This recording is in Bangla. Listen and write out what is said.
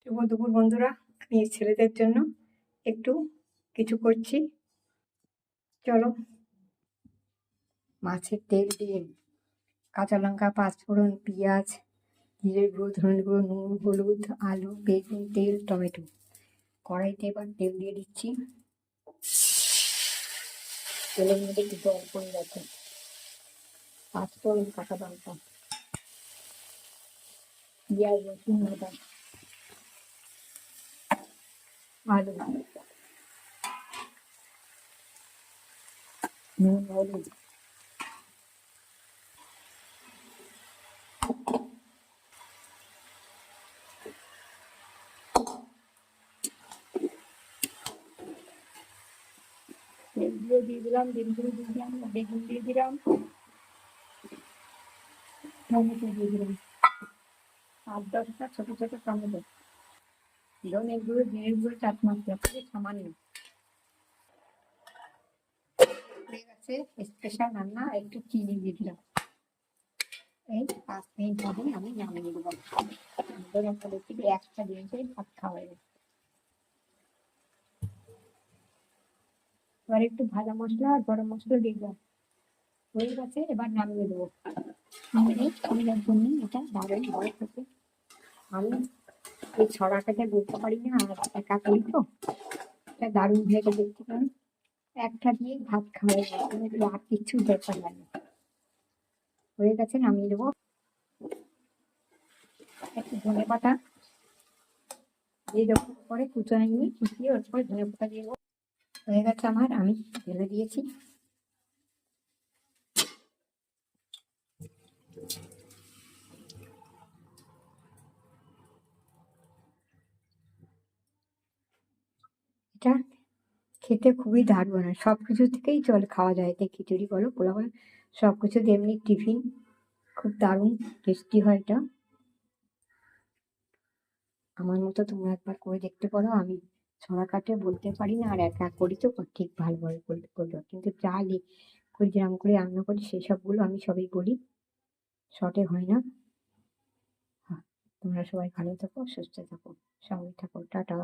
শুভ দুপুর বন্ধুরা, আমি ছেলেদের জন্য একটু কিছু করছি। চলো, মাছের তেল দিয়ে কাঁচা লঙ্কা, পাঁচফোড়ন, পেঁয়াজ, জিরের গুঁড়ো, ধনের গুঁড়ো, নুন, হলুদ, আলু, বেগুন, তেল, টমেটো। কড়াইতে এবার তেল দিয়ে দিচ্ছি। তেলের মধ্যে একটু জল করে রাখি, পাঁচফোড়ন, কাঁচা লঙ্কা, পেঁয়াজ, রসুন, আদা, আলু, নুন, হলুদ, তেল দিয়ে দিলাম, বেগুন দিয়ে দিলাম, বেগুন দিয়ে দিলাম, টমেটো দিয়ে দিলাম, 8-10টা ছোট ছোট টমেটো, ধনের গুঁড়ো, জিরের গুঁড়ো, চাট মশলা খুবই সামান্য। হয়ে গেছে স্পেশাল রান্না। একটু চিনি দিয়ে দিলাম। এই 5 মিনিট হবে আমি নামিয়ে দেবো। আমাদের একটা রেসিপি একটা দিয়েছে, ভাত খাওয়া যায়। এবার একটু ভাজা মশলা আর গরম মশলা দিয়ে দিলাম। হয়ে গেছে, এবার নামিয়ে দেবো। আমাদের শরীরের জন্য এটা দারুণ ভয় থাকে। আমি এই ছড়াটাকে বলতে পারি না, আর একা করি তো এটা দারুণ ভেবে দেখতে পারেন। একটা দিয়ে ভাত খাওয়া যায়, আর কিছু দরকার লাগে না। হয়ে গেছে, নামিয়ে দেবো। একটু ধনে পাতা দিয়ে দেবো, পরে কুচানো নিয়ে কুচিয়ে ওর পরে ধনে পাতা দিয়ে দেবো। হয়ে গেছে আমার, আমি ঢেলে দিয়েছি। এটা খেতে খুবই দারুণ, আর সব কিছু থেকেই খাওয়া যায়। এতে খিচুড়ি বলো, পোলাও বলো, সব কিছু দিয়ে এমনি টিফিন খুব দারুণ টেস্টি হয় এটা। আমার মতো তোমরা একবার করে দেখতে পারো। আমি ছড়া কাটে বলতে পারি না, আর একা করি তো ঠিক ভালোভাবে করলো, কিন্তু যা করে যেরকম করে রান্না করি সেসবগুলো আমি সবই বলি, শর্টে হয় না। হ্যাঁ, তোমরা সবাই ভালো থাকো, সুস্থ থাকো, সঙ্গে থাকো। টাটা।